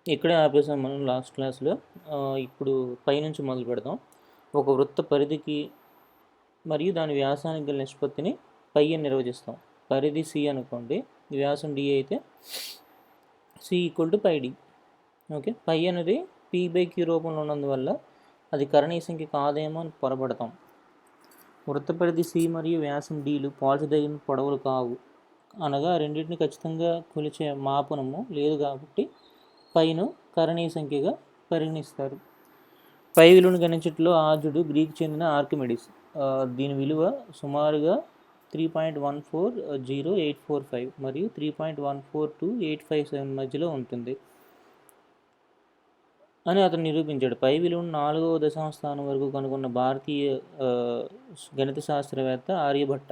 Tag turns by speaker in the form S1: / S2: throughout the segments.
S1: ఇక్కడే ఆపేసాం మనం లాస్ట్ క్లాస్లో. ఇప్పుడు పైనుంచి మొదలు పెడదాం. ఒక వృత్త పరిధికి మరియు దాని వ్యాసానికి గల నిష్పత్తిని పై అని నిర్వచిస్తాం. పరిధి సి అనుకోండి, వ్యాసం డి అయితే C equal to pi D. Okay, pi అనేది పీ బై క్యూ రూపంలో ఉన్నందువల్ల అది కరణీయ సంఖ్య కాదేమో అని పొరపడతాం. వృత్త పరిధి సి మరియు వ్యాసం డీలు పోల్చదగిన పొడవులు కావు, అనగా రెండింటిని ఖచ్చితంగా కొలిచే మాపనము లేదు కాబట్టి పైను కరణీయ సంఖ్యగా పరిగణిస్తారు. పై విలువను గణించట్లో ఆర్జుడు గ్రీకు చెందిన ఆర్కిమెడిస్. దీని విలువ సుమారుగా 3.140845 మరియు 3.142857 మధ్యలో ఉంటుంది అని అతను నిరూపించాడు. పై విలువను 4వ దశాంశ స్థానం వరకు కనుగొన్న భారతీయ గణిత శాస్త్రవేత్త ఆర్యభట్ట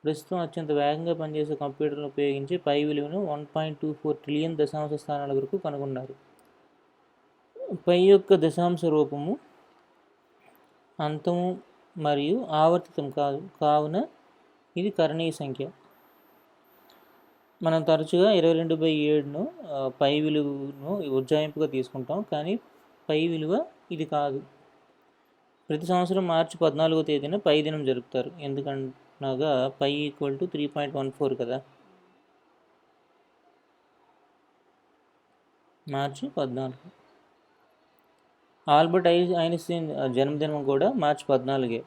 S1: ప్రస్తుతం అత్యంత వేగంగా పనిచేసే కంప్యూటర్ను ఉపయోగించి పై విలువను 1.24 ట్రిలియన్ దశాంశ స్థానాల వరకు కనుగొన్నారు. పై యొక్క దశాంశ రూపము అంతము మరియు ఆవర్తితం కాదు, కావున ఇది కరణీయ సంఖ్య. మనం తరచుగా 22/7ను పై విలువను ఉజ్జాయింపుగా తీసుకుంటాం, కానీ పై విలువ ఇది కాదు. ప్రతి సంవత్సరం మార్చి 14వ తేదీన పై దినం జరుపుతారు, ఎందుకనగా పై ఈక్వల్ టు 3.14 కదా. మార్చి 14. ఆల్బర్ట్ ఐన్స్టీన్ జన్మదినం కూడా మార్చి 14.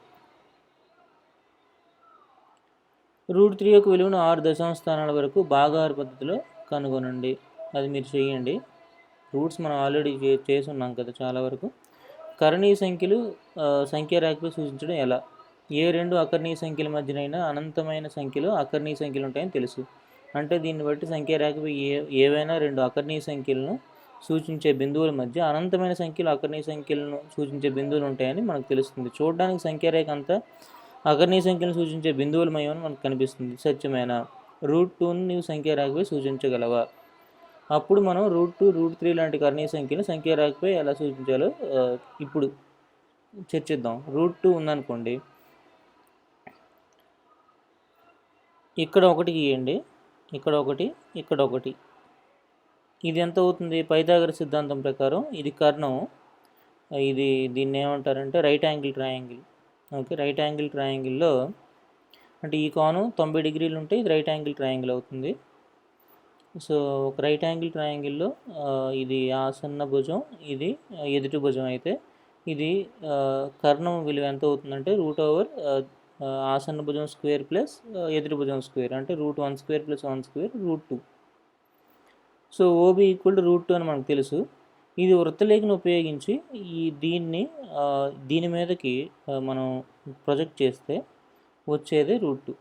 S1: √3 యొక్క విలువను 6 దశాంశ స్థానాల వరకు భాగాహార పద్ధతిలో కనుగొనండి. అది మీరు చేయండి. రూట్స్ మనం ఆల్రెడీ చేసి ఉన్నాం కదా చాలా వరకు. కరణీయ సంఖ్యలు సంఖ్యారేఖపై సూచించడం ఎలా? ఏ రెండు అకర్ణీయ సంఖ్యల మధ్యనైనా అనంతమైన సంఖ్యలో అకర్ణీయ సంఖ్యలు ఉంటాయని తెలుసు. అంటే దీన్ని బట్టి సంఖ్యారేఖపై ఏవైనా రెండు అకర్ణీయ సంఖ్యలను సూచించే బిందువుల మధ్య అనంతమైన సంఖ్యలు అకర్ణీయ సంఖ్యలను సూచించే బిందువులు ఉంటాయని మనకు తెలుస్తుంది. చూడడానికి సంఖ్యారేఖ అంతా అకర్ణీయ సంఖ్యలను సూచించే బిందువులమయమని మనకు కనిపిస్తుంది. సత్యమైన √2ను నీవు సంఖ్యారేఖపై సూచించగలవా? అప్పుడు మనం √2, √3 లాంటి కర్ణీయ సంఖ్యను సంఖ్యారేఖపై ఎలా సూచించాలో ఇప్పుడు చర్చిద్దాం. √2 ఉందనుకోండి, ఇక్కడ ఒకటి గీయండి, ఇక్కడ ఒకటి, ఇక్కడ ఒకటి. ఇది ఎంత అవుతుంది? పైథాగరస్ సిద్ధాంతం ప్రకారం ఇది కర్ణం. దీన్ని ఏమంటారంటే right angle triangle. Okay, right angle ట్రయాంగిల్లో అంటే ఈ కోణం 90 డిగ్రీలు ఉంటే ఇది రైట్ యాంగిల్ ట్రయాంగిల్ అవుతుంది. సో ఒక రైట్ యాంగిల్ ట్రయాంగిల్లో ఇది ఆసన్న భుజం, ఇది ఎదుటి భుజం అయితే ఇది కర్ణం విలువ ఎంత అవుతుందంటే √ఓవర్ ఆసన్న భుజం స్క్వేర్ ప్లస్ ఎదుటి భుజం స్క్వేర్, అంటే √1² + 1² √2. సో OB ఈక్వల్ టు √2 అని మనకు తెలుసు. ఇది వృత్తలేఖను ఉపయోగించి దీని మీదకి మనం ప్రొజెక్ట్ చేస్తే వచ్చేది √2.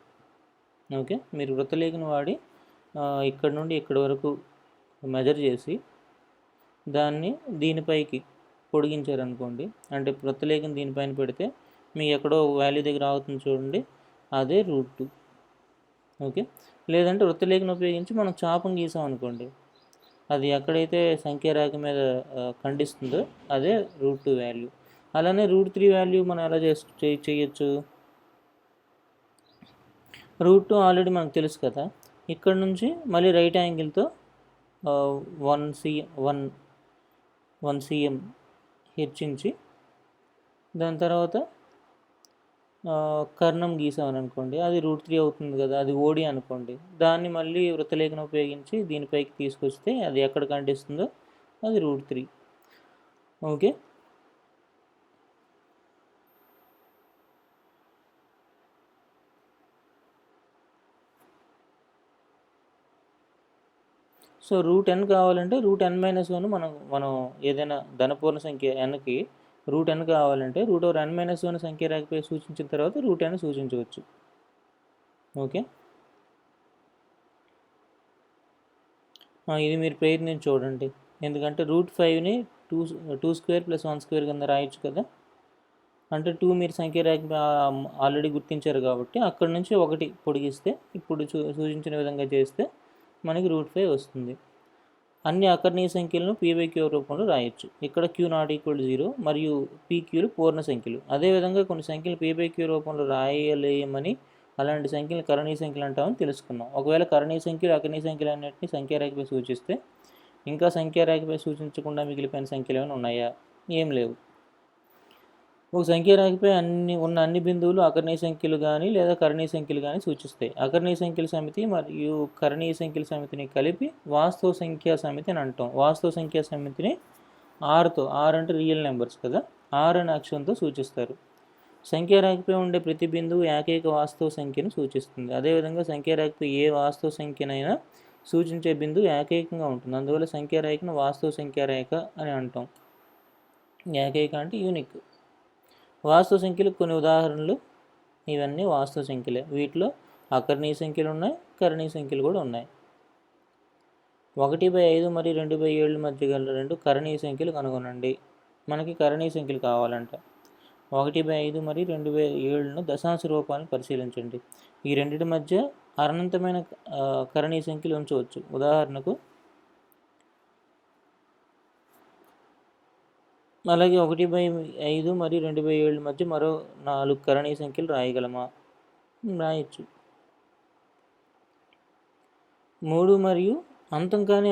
S1: ఓకే, మీరు వృత్తలేఖను వాడి ఇక్కడ నుండి ఇక్కడ వరకు మెజర్ చేసి దాన్ని దీనిపైకి పొడిగించారనుకోండి, అంటే వృత్తలేఖను దీనిపైన పెడితే మీకు ఎక్కడో వాల్యూ దగ్గర అవుతుంది చూడండి, అదే √2. ఓకే, లేదంటే వృత్తలేఖను ఉపయోగించి మనం చాపం గీసాం అనుకోండి, అది ఎక్కడైతే సంఖ్యారేఖ మీద ఖండిస్తుందో అదే √2 వాల్యూ. అలానే √3 వాల్యూ మనం ఎలా చేయొచ్చు? √2 ఆల్రెడీ మనకు తెలుసు కదా. ఇక్కడ నుంచి మళ్ళీ రైట్ యాంగిల్తో 1 cm హెచ్చించి దాని తర్వాత కర్ణం గీసామని అనుకోండి, అది √3 అవుతుంది కదా. అది ఓడి అనుకోండి, దాన్ని మళ్ళీ వృత్తలేఖను ఉపయోగించి దీనిపైకి తీసుకొస్తే అది ఎక్కడ ఖండిస్తుందో అది √3. ఓకే, సో √n కావాలంటే √n-1 మనం ఏదైనా ధనపూర్ణ సంఖ్య nకి √n కావాలంటే √n-1 సంఖ్యారేఖపై సూచించిన తర్వాత √n సూచించవచ్చు. ఓకే, ఇది మీరు ప్రయత్నించి చూడండి, ఎందుకంటే √5ని 2² + 1² కింద రాయొచ్చు కదా. అంటే 2 మీరు సంఖ్యారేఖ ఆల్రెడీ గుర్తించారు కాబట్టి అక్కడ నుంచి 1 పొడిగిస్తే ఇప్పుడు సూచించిన విధంగా చేస్తే మనకి √5 వస్తుంది. అన్ని అకర్ణీయ సంఖ్యలను p/q రూపంలో రాయొచ్చు. ఇక్కడ q ≠ 0 మరియు pqలు పూర్ణ సంఖ్యలు. అదేవిధంగా కొన్ని సంఖ్యలు p/q రూపంలో రాయలేమని, అలాంటి సంఖ్యలు కరణీయ సంఖ్యలు అంటామని తెలుసుకున్నాం. ఒకవేళ కరణీయ సంఖ్యలు అకర్ణీయ సంఖ్యలు అన్నింటినీ సంఖ్యారేఖపై సూచిస్తే ఇంకా సంఖ్యారేఖపై సూచించకుండా మిగిలిపోయిన సంఖ్యలు ఏమైనా ఉన్నాయా? ఏం లేవు. ఒక సంఖ్యారేఖపై అన్ని బిందువులు అకర్ణీయ సంఖ్యలు కానీ లేదా కరణీయ సంఖ్యలు కానీ సూచిస్తాయి. అకర్ణీయ సంఖ్యల సమితి మరియు కరణీయ సంఖ్యల సమితిని కలిపి వాస్తవ సంఖ్యా సమితి అని అంటాం. వాస్తవ సంఖ్యా సమితిని ఆర్ అంటే రియల్ నెంబర్స్ కదా, ఆర్ అనే అక్షరంతో సూచిస్తారు. సంఖ్యారేఖపై ఉండే ప్రతి బిందువు ఏకైక వాస్తవ సంఖ్యను సూచిస్తుంది. అదేవిధంగా సంఖ్యారేఖపై ఏ వాస్తవ సంఖ్యనైనా సూచించే బిందువు ఏకైకంగా ఉంటుంది. అందువల్ల సంఖ్యారేఖను వాస్తవ సంఖ్యారేఖ అని అంటాం. ఏకైక అంటే యూనిక్. వాస్తవ సంఖ్యలకు కొన్ని ఉదాహరణలు, ఇవన్నీ వాస్తవ సంఖ్యలే. వీటిలో అకర్ణీయ సంఖ్యలు ఉన్నాయి, కరణీయ సంఖ్యలు కూడా ఉన్నాయి. 1/5 మరియు 2/7 మధ్య గల 2 కరణీయ సంఖ్యలు కనుగొనండి. మనకి కరణీయ సంఖ్యలు కావాలంట. 1/5 మరియు 2/7ను దశాంశ రూపాలను పరిశీలించండి. ఈ రెండింటి మధ్య అనంతమైన కరణీయ సంఖ్యలు ఉంచవచ్చు. ఉదాహరణకు అలాగే 1/5 మరియు 2/7 మధ్య మరో 4 కరణీయ సంఖ్యలు రాయగలమా? రాయొచ్చు. 3 మరియు అంతం కాని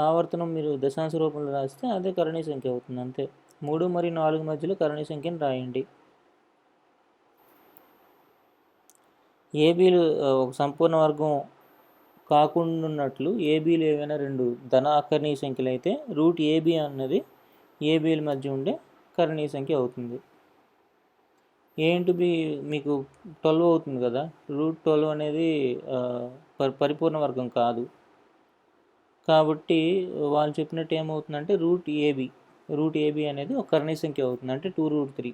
S1: ఆవర్తనం మీరు దశాంశ రూపంలో రాస్తే అదే కరణీయ సంఖ్య అవుతుంది, అంతే. 3 మరియు 4 మధ్యలో కరణీయ సంఖ్యను రాయండి. ఏబీలు ఒక సంపూర్ణ వర్గం కాకుండా ఉన్నట్లు ఏబీలు ఏవైనా 2 ధన అకర్ణీయ సంఖ్యలు అయితే రూట్ ఏబీ అన్నది ఏబీల మధ్య ఉండే కరణీయ సంఖ్య అవుతుంది. ఏ ఇంటూ బి మీకు 12 అవుతుంది కదా, రూట్ 12 అనేది పరిపూర్ణ వర్గం కాదు. కాబట్టి వాళ్ళు చెప్పినట్టు ఏమవుతుందంటే రూట్ ఏబీ అనేది ఒక కరణీయ సంఖ్య అవుతుంది, అంటే 2√3.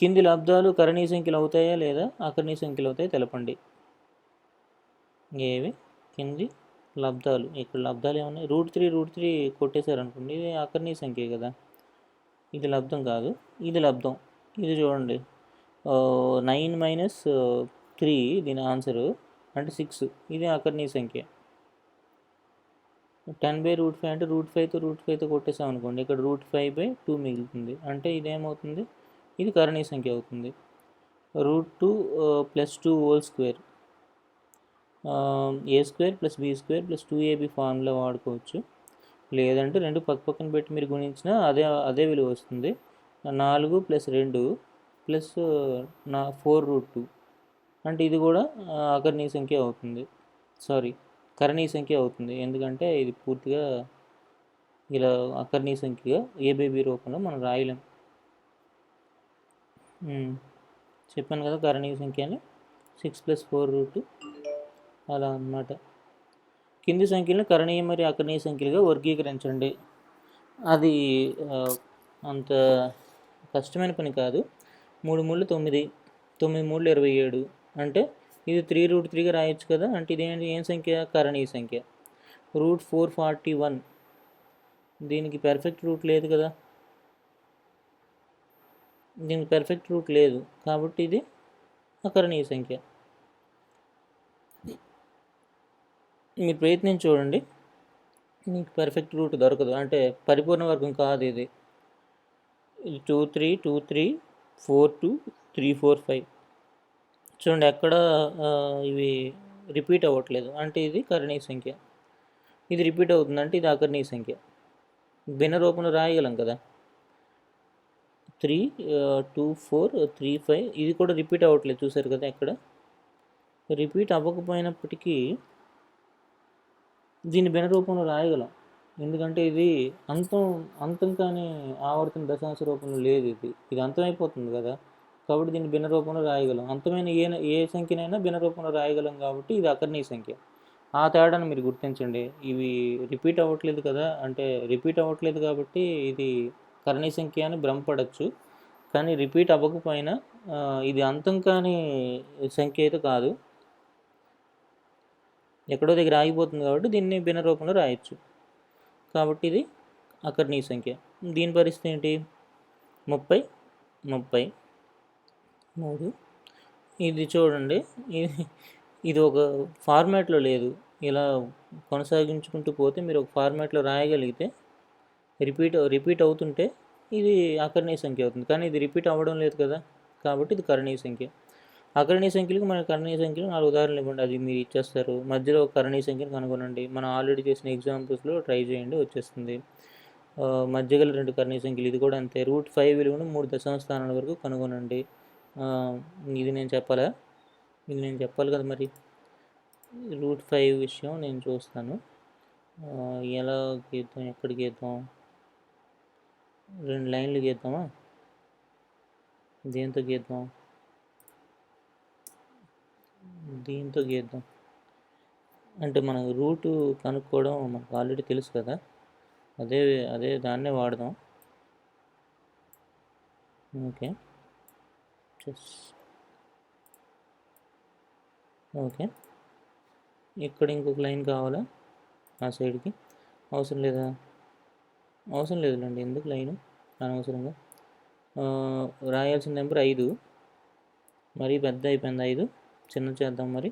S1: కింది లబ్ధాలు కరణీయ సంఖ్యలు అవుతాయా లేదా అకర్ణీయ సంఖ్యలు అవుతాయో తెలపండి. ఏవి కింది లబ్ధాలు? ఇక్కడ లబ్ధాలు ఏమన్నాయి? రూట్ 3 కొట్టేశారు అనుకోండి, ఇది అకర్ణీయ సంఖ్య కదా, ఇది లబ్ధం కాదు, ఇది లబ్ధం. ఇది చూడండి, 9 - 3 దీని ఆన్సరు అంటే 6, ఇది అకర్ణీయ సంఖ్య. 10/√5 అంటే రూట్ 5తో కొట్టేసాం అనుకోండి, ఇక్కడ √5/2 మిగులుతుంది, అంటే ఇదేమవుతుంది? ఇది కరణీయ సంఖ్య అవుతుంది. √2 + 2 whole square, a² + b² + 2ab formula వాడుకోవచ్చు. లేదంటే 2 పక్కన పెట్టి మీరు గుణించినా అదే విలువ వస్తుంది. 4 + 2 + 4√2 అంటే ఇది కూడా అకర్ణీయ సంఖ్య అవుతుంది, కరణీయ సంఖ్య అవుతుంది. ఎందుకంటే ఇది పూర్తిగా ఇలా అకర్ణీయ సంఖ్యగా ఏబీబీ రూపంలో మనం రాయలేం. చెప్పాను కదా కరణీయ సంఖ్య అని, 6 + 4√2 అలా అన్నమాట. కింది సంఖ్యలను కరణీయ మరియు అకర్ణీయ సంఖ్యలుగా వర్గీకరించండి. అది అంత కష్టమైన పని కాదు. 3 × 3 = 9, 9 × 3 = 27, అంటే ఇది 3√3గా రాయొచ్చు కదా, అంటే ఇదేంటి? ఏం సంఖ్య? కరణీయ సంఖ్య. √441 దీనికి పెర్ఫెక్ట్ రూట్ లేదు కదా, దీనికి పెర్ఫెక్ట్ రూట్ లేదు కాబట్టి ఇది అకరణీయ సంఖ్య. మీరు ప్రయత్నించి చూడండి, మీకు పెర్ఫెక్ట్ రూట్ దొరకదు, అంటే పరిపూర్ణ వర్గం కాదు ఇది. 2 3 2 3 4 2 3 4 5 చూడండి, ఎక్కడ ఇవి రిపీట్ అవ్వట్లేదు, అంటే ఇది కరణీయ సంఖ్య. ఇది రిపీట్ అవుతుంది, అంటే ఇది అకర్ణీయ సంఖ్య. భిన్న రూపంలో రాయగలం కదా, 3 2 4 3 5 ఇది కూడా రిపీట్ అవ్వట్లేదు, చూసారు కదా. ఎక్కడ రిపీట్ అవ్వకపోయినప్పటికీ దీన్ని భిన్న రూపంలో రాయగలం, ఎందుకంటే ఇది అంతం కానీ ఆవర్తన దశాంశ రూపంలో లేదు, ఇది అంతమైపోతుంది కదా, కాబట్టి దీన్ని భిన్న రూపంలో రాయగలం. అంతమైన ఏ సంఖ్యనైనా భిన్న రూపంలో రాయగలం కాబట్టి ఇది అకర్ణీయ సంఖ్య. ఆ తేడాను మీరు గుర్తించండి. ఇవి రిపీట్ అవ్వట్లేదు కదా, అంటే రిపీట్ అవ్వట్లేదు కాబట్టి ఇది కరణీయ సంఖ్య అని భ్రమపడచ్చు, కానీ రిపీట్ అవ్వకపోయినా ఇది అంతం కాని సంఖ్య అయితే కాదు, ఎక్కడో దగ్గర ఆగిపోతుంది కాబట్టి దీన్ని భిన్న రూపంలో రాయొచ్చు, కాబట్టి ఇది అకర్ణీయ సంఖ్య. దీని పరిస్థితి ఏంటి? 30 30 3 ఇది చూడండి, ఇది ఒక ఫార్మాట్లో లేదు. ఇలా కొనసాగించుకుంటూ పోతే మీరు ఒక ఫార్మాట్లో రాయగలిగితే రిపీట్ అవుతుంటే ఇది అకర్ణీయ సంఖ్య అవుతుంది, కానీ ఇది రిపీట్ అవ్వడం లేదు కదా, కాబట్టి ఇది కరణీయ సంఖ్య. అకరణీయ సంఖ్యలకు మన కరణీయ సంఖ్యలు 4 ఉదాహరణలు ఇవ్వండి. అది మీరు ఇచ్చేస్తారు. మధ్యలో ఒక కరణీయ సంఖ్యను కనుగొనండి. మనం ఆల్రెడీ చేసిన ఎగ్జాంపుల్స్లో ట్రై చేయండి, వచ్చేస్తుంది. మధ్యగల 2 కరణీయ సంఖ్యలు, ఇది కూడా అంతే. √5 విలువను 3 దశాంశ స్థానాల వరకు కనుగొనండి. ఇది నేను చెప్పాలా? ఇది నేను చెప్పాలి కదా మరి. √5 విషయం నేను చూస్తాను. ఎలా గీద్దాం, ఎక్కడ గీద్దాం? 2 లైన్లు గీద్దామా? దేంతో గీద్దాం? దీంతో గీద్దాం. అంటే మనం రూటు కనుక్కోవడం మనకు ఆల్రెడీ తెలుసు కదా, అదే దాన్నే వాడదాం. Okay, okay. ఇక్కడ ఇంకొక లైన్ కావాలా ఆ సైడ్కి? అవసరం లేదా? అవసరం లేదులేండి, ఎందుకు లైను అనవసరంగా. రాయాల్సిన నెంబర్ 5, మరీ పెద్ద అయిపోయింది 5, చిన్న చేద్దాం మరి.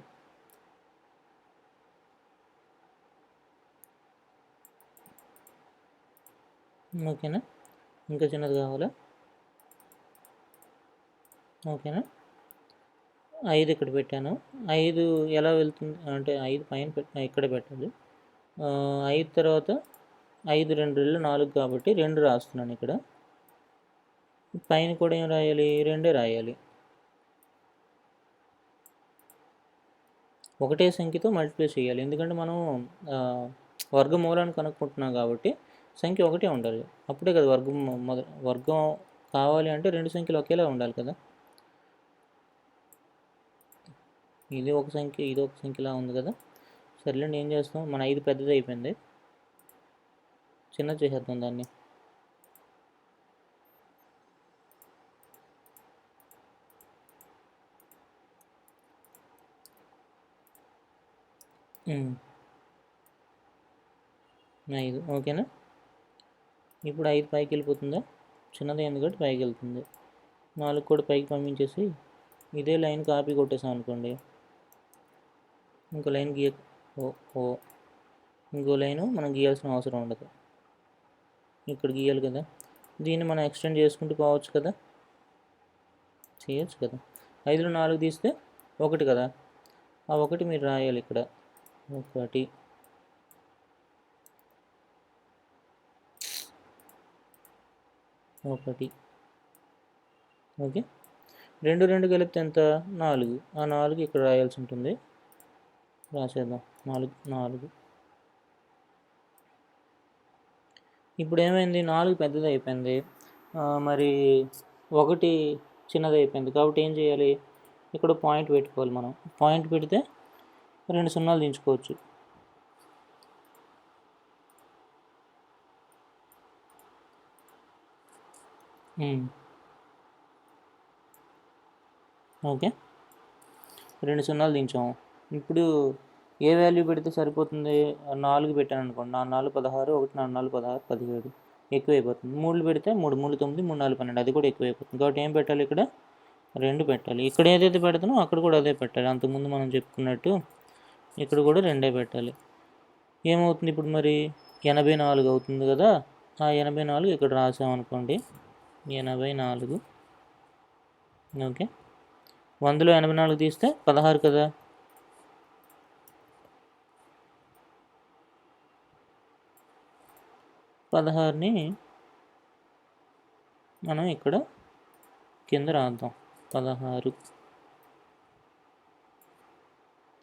S1: ఓకేనా? ఇంకా చిన్నది కావాలా? ఓకేనా? 5 ఇక్కడ పెట్టాను. 5 ఎలా వెళ్తుంది అంటే 5 పైన ఇక్కడ పెట్టాలి. 5 తర్వాత 5 2 4 కాబట్టి 2 రాస్తున్నాను ఇక్కడ. పైన కూడా ఏం రాయాలి? 2 రాయాలి. ఒకటే సంఖ్యతో మల్టిప్లై చేయాలి, ఎందుకంటే మనం వర్గమూలాన్ని కనుక్కుంటున్నాం కాబట్టి సంఖ్య ఒకటే ఉండాలి. అప్పుడే కదా వర్గం కావాలి అంటే 2 సంఖ్యలు ఒకేలా ఉండాలి కదా. ఇది ఒక సంఖ్య, ఇది ఒక సంఖ్యలా ఉంది కదా. సర్లేండి, ఏం చేస్తాం, మన 5 పెద్దది అయిపోయింది, చిన్నది చేసేద్దాం దాన్ని. ఐదు, ఓకేనా? ఇప్పుడు 5 పైకి వెళ్ళిపోతుందా? చిన్నది ఎందుకంటే పైకి వెళ్తుంది. 4 కూడా పైకి పంపించేసి ఇదే లైన్ కాపీ కొట్టేసాం అనుకోండి. ఇంకో లైన్ ఇంకో లైను మనం గీయాల్సిన అవసరం ఉండదు, ఇక్కడ గీయాలి కదా. దీన్ని మనం ఎక్స్టెండ్ చేసుకుంటూ పోవచ్చు కదా, చేయొచ్చు కదా. 5లో 4 తీస్తే 1 కదా, ఆ 1 మీరు రాయాలి ఇక్కడ. 1 ఓకే. 2 కలిపితే ఎంత? 4. ఆ 4 ఇక్కడ రాయాల్సి ఉంటుంది, రాసేద్దాం. 4. ఇప్పుడు ఏమైంది? 4 పెద్దది అయిపోయింది, మరి 1 చిన్నది అయిపోయింది. కాబట్టి ఏం చేయాలి? ఇక్కడ పాయింట్ పెట్టుకోవాలి మనం. పాయింట్ పెడితే 2 సున్నాలు దించుకోవచ్చు. ఓకే, 2 సున్నాలు దించాము. ఇప్పుడు ఏ వాల్యూ పెడితే సరిపోతుంది? 4 పెట్టాను అనుకోండి, 4 4 16, 1 4 4 16 17, ఎక్కువైపోతుంది. 3 పెడితే 3 3 9, 3 4 12, అది కూడా ఎక్కువైపోతుంది. కాబట్టి ఏం పెట్టాలి? ఇక్కడ 2 పెట్టాలి. ఇక్కడ ఏదైతే పెడతానో అక్కడ కూడా అదే పెట్టాలి. అంతకుముందు మనం చెప్పుకున్నట్టు ఇక్కడ కూడా 2 పెట్టాలి. ఏమవుతుంది ఇప్పుడు మరి? 84 అవుతుంది కదా. ఆ 84 ఇక్కడ రాసామనుకోండి, 84. ఓకే, 100లో 84 తీస్తే 16 కదా. పదహారుని మనం ఇక్కడ కింద రాద్దాం, 16.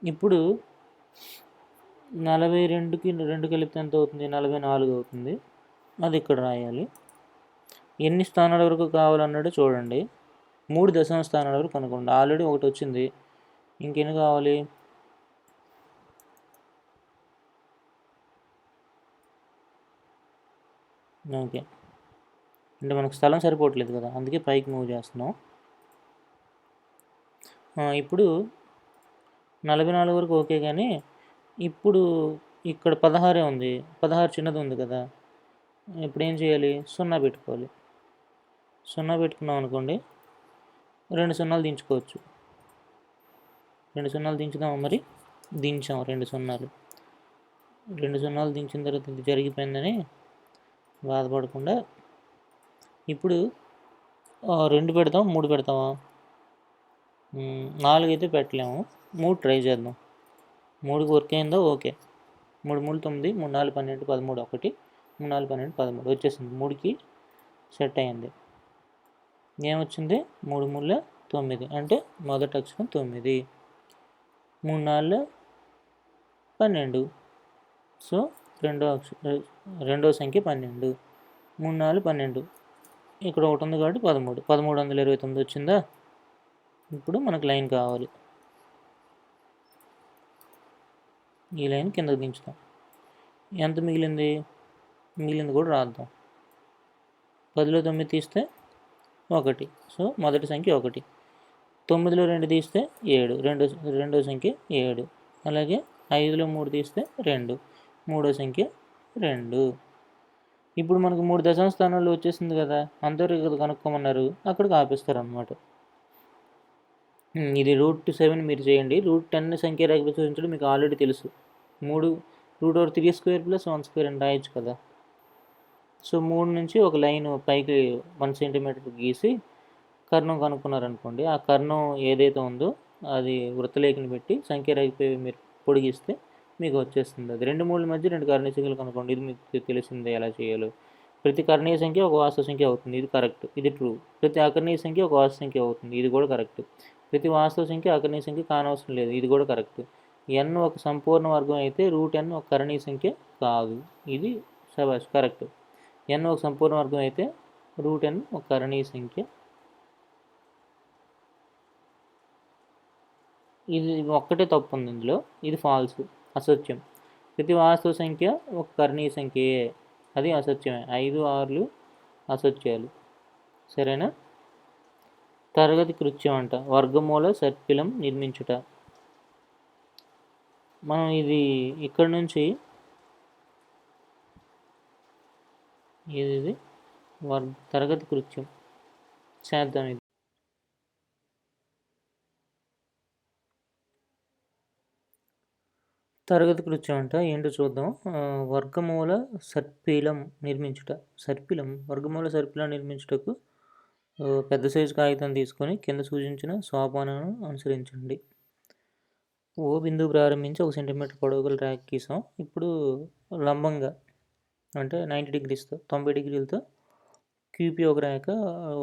S1: ఇప్పుడు 42కి 2 కలిపితే ఎంత అవుతుంది? 44 అవుతుంది, అది ఇక్కడ రాయాలి. ఎన్ని స్థానాల వరకు కావాలన్నాడు చూడండి. 3 దశాంశ స్థానాల వరకు కనుక్కోండి. ఆల్రెడీ 1 వచ్చింది, ఇంకెన్ని కావాలి? ఓకే, అంటే మనకు స్థలం సరిపోవట్లేదు కదా, అందుకే పైకి మూవ్ చేస్తున్నాం. ఇప్పుడు 44 వరకు ఓకే, కానీ ఇప్పుడు ఇక్కడ 16 ఉంది, 16 చిన్నది ఉంది కదా. ఇప్పుడు ఏం చేయాలి? 0 పెట్టుకోవాలి. 0 పెట్టుకున్నాం అనుకోండి, 2 సున్నాలు దించుకోవచ్చు. 2 సున్నాలు దించుదామా మరి? దించాం 2 సున్నాలు. 2 సున్నాలు దించిన తర్వాత ఇది జరిగిపోయిందని బాధపడకుండా ఇప్పుడు 2 పెడతాం, 3 పెడతామా? 4 అయితే పెట్టలేము, 3 ట్రై చేద్దాం. 3కి వర్క్ అయిందో ఓకే. 3 3 9, 3 4 12, 13 1, 3 4 12 13 వచ్చేసింది. 3కి సెట్ అయింది. ఏమొచ్చింది? 3 3 9 అంటే మొదటి అక్షరం 9, 3 4 12. సో రెండో సంఖ్య 12, 3 4 12. ఇక్కడ ఒకటి ఉంది కాబట్టి 13, 1329 వచ్చిందా? ఇప్పుడు మనకు లైన్ కావాలి. ఈ లైన్ కిందకు దించుతాం. ఎంత మిగిలింది? మిగిలింది కూడా రాద్దాం. 10లో 9 తీస్తే 1, సో మొదటి సంఖ్య 1. 9లో 2 తీస్తే 7, రెండో సంఖ్య 7. అలాగే 5లో 3 తీస్తే 2, మూడో సంఖ్య 2. ఇప్పుడు మనకు 3 దశాంశ స్థానాల్లో వచ్చేసింది కదా, అందరూ కదా కనుక్కోమన్నారు, అక్కడికి ఆపేస్తారు అన్నమాట. ఇది √7 మీరు చేయండి. √10 సంఖ్య రేఖ సూచించడం మీకు ఆల్రెడీ తెలుసు. 3 √3² + 1² అని రాయొచ్చు కదా. సో 3 నుంచి ఒక లైన్ పైకి 1 సెంటీమీటర్ గీసి కర్ణం కనుక్కున్నారనుకోండి, ఆ కర్ణం ఏదైతే ఉందో అది వృత్తలేఖని పెట్టి సంఖ్య రేఖపై మీరు పొడిగిస్తే మీకు వచ్చేస్తుంది. అది 2 3 మధ్య 2 కర్ణీయ సంఖ్యలు కనుక్కోండి. ఇది మీకు తెలిసిందే ఎలా చేయాలో. ప్రతి కర్ణీయ సంఖ్య ఒక వాస్తవ సంఖ్య అవుతుంది, ఇది కరెక్ట్, ఇది ట్రూ. ప్రతి అకర్ణీయ సంఖ్య ఒక వాస్తవ సంఖ్య అవుతుంది, ఇది కూడా కరెక్ట్. ప్రతి వాస్తవ సంఖ్య అకర్ణీయ సంఖ్య కానవసరం లేదు, ఇది కూడా కరెక్ట్. n ఒక సంపూర్ణ వర్గం అయితే √n ఒక కర్ణీయ సంఖ్య కాదు, ఇది శభాష్ కరెక్ట్. n ఒక సంపూర్ణ వర్గం అయితే √n ఒక కర్ణీయ సంఖ్య. ఇది ఒక్కటే తప్పు ఉంది ఇందులో, ఇది ఫాల్స్, అసత్యం. ప్రతి వాస్తవ సంఖ్య ఒక కర్ణీయ సంఖ్యయే, అది అసత్యమే. 5 6లు అసత్యాలు. సరేనా? తరగతి కృత్యం అంట, వర్గమూల సర్పిలం నిర్మించుట. మనం ఇది ఇక్కడ నుంచి ఇది తరగతి కృత్యం చేద్దాం. ఇది తరగతి కృత్యం అంట, ఏంటో చూద్దాం. వర్గమూల సర్పిలం నిర్మించుట. సర్పిలం, వర్గమూల సర్పిలం నిర్మించుటకు పెద్ద సైజు కాగితం తీసుకొని కింద సూచించిన సోపానాలను అనుసరించండి. ఓ బిందువు ప్రారంభించి 1 సెంటీమీటర్ పొడవు గల రేఖ గీసాం. ఇప్పుడు లంబంగా అంటే 90 డిగ్రీస్తో 90 డిగ్రీలతో క్యూపీ ఒక రేఖ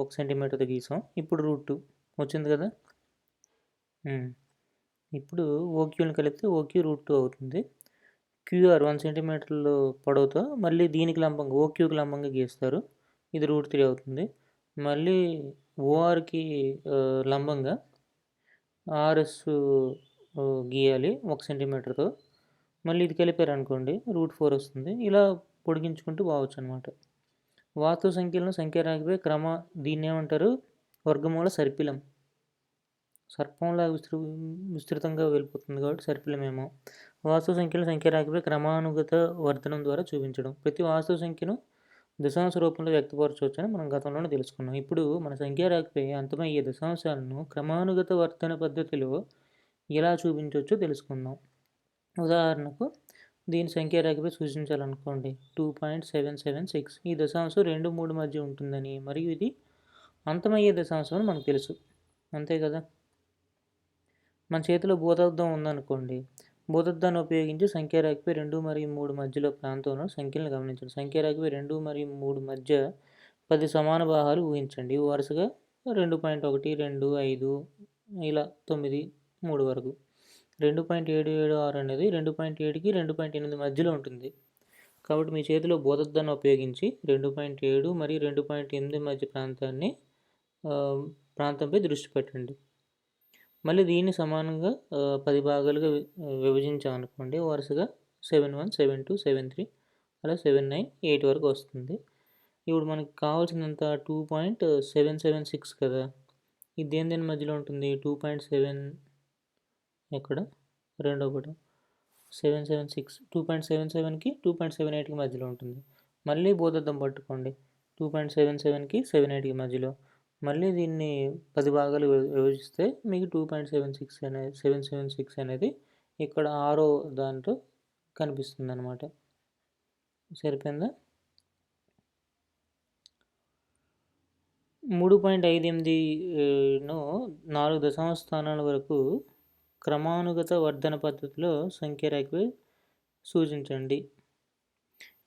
S1: 1 సెంటీమీటర్తో గీసాం. ఇప్పుడు √2 వచ్చింది కదా. ఇప్పుడు ఓక్యూని కలిపితే ఓక్యూ √2 అవుతుంది. క్యూఆర్ 1 సెంటీమీటర్లు పొడవుతో మళ్ళీ దీనికి లంబంగా ఓక్యూకి లంబంగా గీస్తారు, ఇది √3 అవుతుంది. మళ్ళీ ఓఆర్కి లంబంగా ఆర్ఎస్ గీయాలి 1 సెంటీమీటర్తో, మళ్ళీ ఇది కలిపారు అనుకోండి √4 వస్తుంది. ఇలా పొడిగించుకుంటూ పోవచ్చు అనమాట. వాస్తవ సంఖ్యలను సంఖ్య రేఖపై దీన్ని ఏమంటారు? వర్గమూల సర్పిలం. సర్పంలా విస్తృతంగా వెళ్ళిపోతుంది కాబట్టి సర్పిలమేమో. వాస్తవ సంఖ్యలను సంఖ్య రేఖపై క్రమానుగత వర్ధనం ద్వారా చూపించడం. ప్రతి వాస్తవ సంఖ్యను దశాంశ రూపంలో వ్యక్తపరచవచ్చని మనం గతంలోనే తెలుసుకున్నాం. ఇప్పుడు మన సంఖ్యా రేఖపై అంతమయ్యే దశాంశాలను క్రమానుగత వర్ధన పద్ధతిలో ఎలా చూపించవచ్చో తెలుసుకుందాం. ఉదాహరణకు దీని సంఖ్యా రేఖపై సూచించాలనుకోండి 2.776. ఈ దశాంశం 2 3 మధ్య ఉంటుందని మరియు ఇది అంతమయ్యే దశాంశం అని మనకు తెలుసు, అంతే కదా. మన చేతిలో భూతద్దం ఉందనుకోండి, భూతద్దాన్ని ఉపయోగించి సంఖ్యా రేఖపై 2 మరియు 3 మధ్యలో ప్రాంతంలో సంఖ్యలను గమనించండి. సంఖ్యా రేఖపై 2 మరియు 3 మధ్య 10 సమాన భాగాలు ఊహించండి. ఇవి వరుసగా 2.1 2 5 ఇలా 9 3 వరకు. 2.776 అనేది 2.7కి 2.8 మధ్యలో ఉంటుంది. కాబట్టి మీ చేతిలో భూతద్దాన్ని ఉపయోగించి 2.7 మరియు 2.8 మధ్య ప్రాంతంపై దృష్టి పెట్టండి. మళ్ళీ దీన్ని సమానంగా 10 భాగాలుగా విభజించామనుకోండి, వరుసగా 7 1 7 2 7 3 అలా 7 9 8 వరకు వస్తుంది. ఇప్పుడు మనకి కావాల్సినంత 2.776 కదా. ఇది దేని మధ్యలో ఉంటుంది? 2.7 ఎక్కడ రెండో పటం 776 2.77కి 2.78కి మధ్యలో ఉంటుంది. మళ్ళీ భూతద్దం పట్టుకోండి 2.77కి 7.8కి మధ్యలో. మళ్ళీ దీన్ని 10 భాగాలు విభజిస్తే మీకు 776 అనేది ఇక్కడ 6వ దాంట్లో కనిపిస్తుంది అన్నమాట. సరిపోయిందా? 3.58ను 4 దశాంశ స్థానాల వరకు క్రమానుగత వర్ధన పద్ధతిలో సంఖ్య రేఖపై సూచించండి.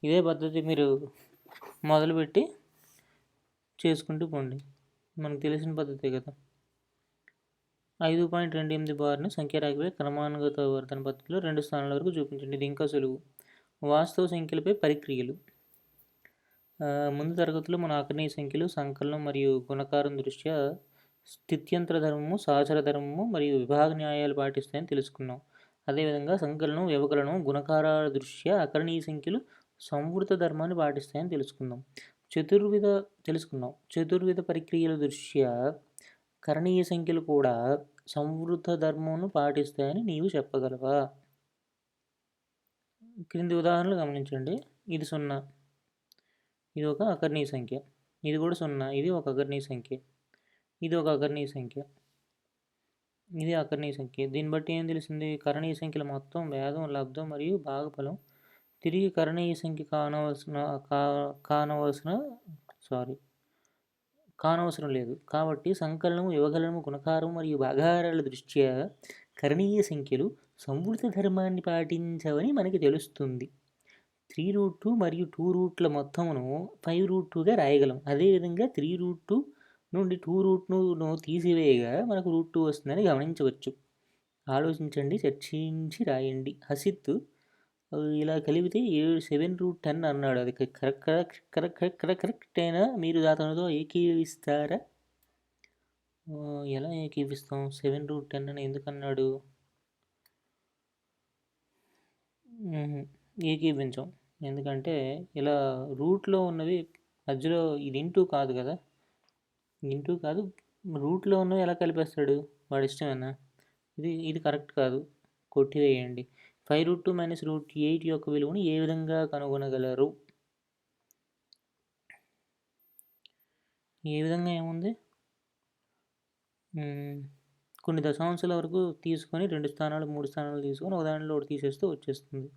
S1: ఇదే పద్ధతి మీరు మొదలుపెట్టి చేసుకుంటూ పోండి. మనకు తెలిసిన పద్ధతే కదా. 5.28 బార్ను సంఖ్యారేఖపై క్రమానుగత వర్ధన పద్ధతిలో 2 స్థానాల వరకు చూపించండి. ఇది ఇంకా సులువు. వాస్తవ సంఖ్యలపై పరిక్రియలు. ముందు తరగతిలో మన అకర్ణీయ సంఖ్యలు సంకలనం మరియు గుణకారం దృష్ట్యా స్థిత్యంతర ధర్మము, సహచర ధర్మము మరియు విభాగ న్యాయాలు పాటిస్తాయని తెలుసుకున్నాం. అదేవిధంగా సంకలనం, వ్యవకలనం, గుణకారాల దృష్ట్యా అకర్ణీయ సంఖ్యలు సంవృత ధర్మాన్ని పాటిస్తాయని తెలుసుకున్నాం. చతుర్విధ పరిక్రియల దృష్ట్యా కరణీయ సంఖ్యలు కూడా సంవృత ధర్మమును పాటిస్తాయని నీవు చెప్పగలవా? క్రింది ఉదాహరణలు గమనించండి. ఇది 0, ఇది ఒక అకర్ణీయ సంఖ్య. ఇది కూడా 0, ఇది ఒక అకర్ణీయ సంఖ్య. ఇది ఒక అకర్ణీయ సంఖ్య. ఇది అకర్ణీయ సంఖ్య. దీన్ని బట్టి ఏం తెలిసింది? కరణీయ సంఖ్యల మొత్తం, భేదం, లబ్ధం మరియు భాగఫలం తిరిగి కరణీయ సంఖ్య కానవసరం లేదు. కాబట్టి సంకలనము, వ్యవకలనము, గుణకారం మరియు భాగాహారాల దృష్ట్యా కరణీయ సంఖ్యలు సంవృత ధర్మాన్ని పాటించవని మనకి తెలుస్తుంది. 3√2 మరియు 2 మొత్తమును 5√2గా రాయగలం. అదేవిధంగా 3√2 నుండి 2√2ను తీసివేయగా మనకు √2 వస్తుందని గమనించవచ్చు. ఆలోచించండి, చర్చించి రాయండి. హసిత్ ఇలా కలిపితే 7√10 అన్నాడు. అది కరెక్టేనా? మీరు అతనితో ఏకీవిస్తారా? ఎలా ఏకీవిస్తాం? 7√10 అని ఎందుకు అన్నాడు? ఏకీవించాం. ఎందుకంటే ఇలా రూట్లో ఉన్నవి మధ్యలో ఇది ఇంటూ కాదు కదా. ఇంటూ కాదు, రూట్లో ఉన్నవి ఎలా కలిపేస్తాడు? వాడి ఇష్టమేనా? ఇది కరెక్ట్ కాదు, కొట్టివేయండి. 5√2 - √8 యొక్క విలువను ఏ విధంగా కనుగొనగలరు? ఏ విధంగా ఏముంది? కొన్ని దశాంశాల వరకు తీసుకొని 2 స్థానాలు 3 స్థానాలు తీసుకొని ఒక దాంట్లో ఒకటి తీసేస్తే వచ్చేస్తుంది.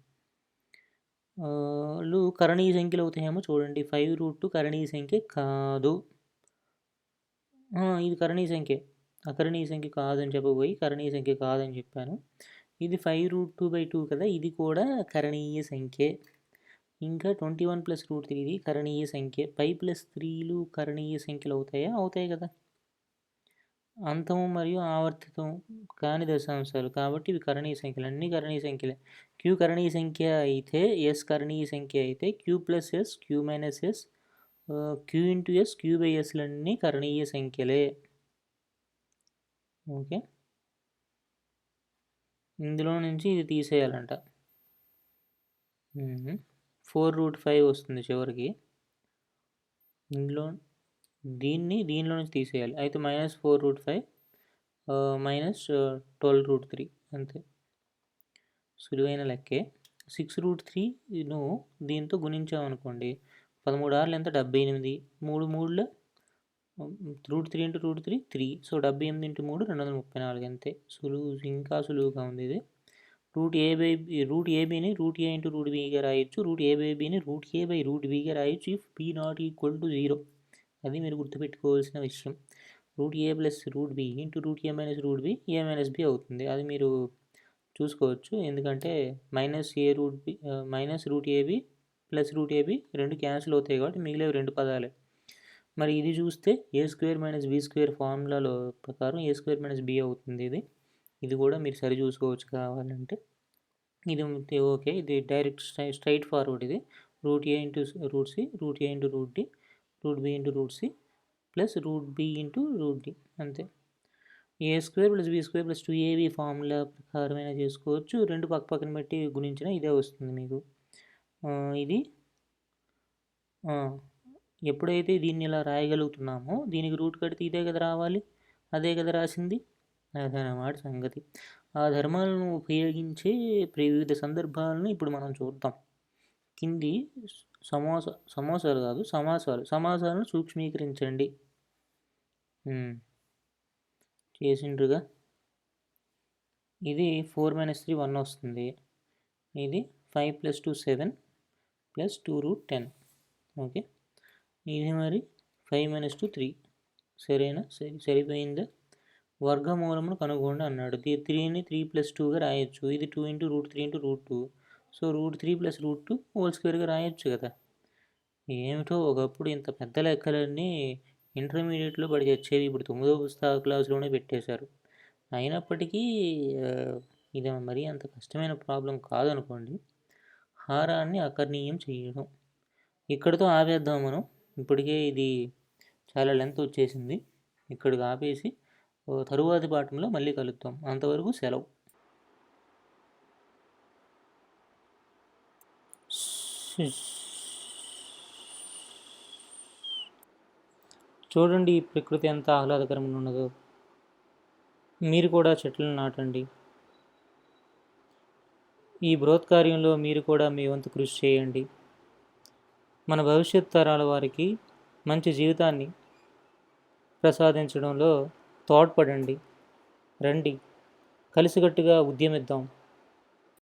S1: కరణీయ సంఖ్యలు అవుతాయేమో చూడండి. 5√2 కరణీయ సంఖ్య కాదు. ఇది కరణీయ సంఖ్య, అకరణీయ సంఖ్య కాదని చెప్పబోయి కరణీయ సంఖ్య కాదని చెప్పాను. ఇది 5√2/2 కదా, ఇది కూడా కరణీయ సంఖ్యే. ఇంకా 21 + √3 ఇది కరణీయ సంఖ్య. 5 + 3లు కరణీయ సంఖ్యలు అవుతాయా? అవుతాయి కదా. అంతము మరియు ఆవర్తితం కాని దశాంశాలు కాబట్టి ఇవి కరణీయ సంఖ్యలు, అన్నీ కరణీయ సంఖ్యలే. క్యూ కరణీయ సంఖ్య అయితే, ఎస్ కరణీయ సంఖ్య అయితే Q+S, Q-S, Q×S, Q/Sలన్నీ కరణీయ సంఖ్యలే. ఓకే, ఇందులో నుంచి ఇది తీసేయాలంట. 4√5 వస్తుంది చివరికి. దీనిలో నుంచి తీసేయాలి. అయితే -4√5 -12√3 అంతే, సులువైన లెక్కే. 6√3ను దీంతో గుణించామనుకోండి, 13 ఆర్లు ఎంత? 78. 3 3ల √3 × √3 3. సో 78 × 3 234 అంతే. సులువు, ఇంకా సులువుగా ఉంది ఇది. √ABని √A × √Bగా రాయొచ్చు. √ABని √A/√Bగా రాయొచ్చు. If B ≠ = 0. అది మీరు గుర్తుపెట్టుకోవాల్సిన విషయం. √A + √B × √A - √B A - B అవుతుంది. అది మీరు చూసుకోవచ్చు. ఎందుకంటే -√AB + √AB రెండు క్యాన్సిల్ అవుతాయి కాబట్టి మిగిలేవి 2 పదాలే. మరి ఇది చూస్తే A² - B² ఫార్ములాలో ప్రకారం A² - B అవుతుంది. ఇది కూడా మీరు సరి చూసుకోవచ్చు కావాలంటే. ఇది ఓకే, ఇది డైరెక్ట్ స్ట్రైట్ ఫార్వర్డ్. ఇది √A × √C, √A × √D, √B × √C + √B × √D అంతే. A² + B² + 2AB ఫార్ములా ప్రకారమైనా చేసుకోవచ్చు. 2 పక్కన పెట్టి గుణించినా ఇదే వస్తుంది మీకు. ఇది ఎప్పుడైతే దీన్ని ఇలా రాయగలుగుతున్నామో దీనికి రూట్ కడితే ఇదే కదా రావాలి. అదే కదా రాసింది. అదన్నమాట సంగతి. ఆ ధర్మాలను ఉపయోగించే వివిధ సందర్భాలను ఇప్పుడు మనం చూద్దాం. కింది సమాసాలను సూక్ష్మీకరించండి. చేసిండ్రుగా. ఇది 4 - 3 1 వస్తుంది. ఇది 5 + 2 7 + 2√10. ఓకే, ఇది మరి 5 - 2 3. సరేనా? సరిపోయిందా? వర్గమూలమును కనుగొండి అన్నాడు. 3ని 3+2గా రాయొచ్చు. ఇది 2 × √3 × √2. సో √3 + √2 హోల్ స్క్వేర్గా రాయొచ్చు కదా. ఏమిటో ఒకప్పుడు ఇంత పెద్ద లెక్కలన్నీ ఇంటర్మీడియట్లో పడి చచ్చేవి, ఇప్పుడు 9వ క్లాస్లోనే పెట్టేశారు. అయినప్పటికీ ఇది మరీ అంత కష్టమైన ప్రాబ్లం కాదనుకోండి. హారాన్ని అకర్ణీయం చేయడం. ఇక్కడితో ఆపేద్దాం మనం. ఇప్పటికే ఇది చాలా లెంత్ వచ్చేసింది. ఇక్కడికి ఆపేసి తరువాతి పాఠంలో మళ్ళీ కలుద్దాం. అంతవరకు సెలవు. చూడండి ఈ ప్రకృతి ఎంత ఆహ్లాదకరంగా ఉన్నదో. మీరు కూడా చెట్లను నాటండి. ఈ బృహత్కార్యంలో మీరు కూడా మీ వంతు కృషి చేయండి. మన భవిష్యత్ తరాల వారికి మంచి జీవితాన్ని ప్రసాదించడంలో తోడ్పడండి. రండి, కలిసికట్టుగా ఉద్యమిద్దాం.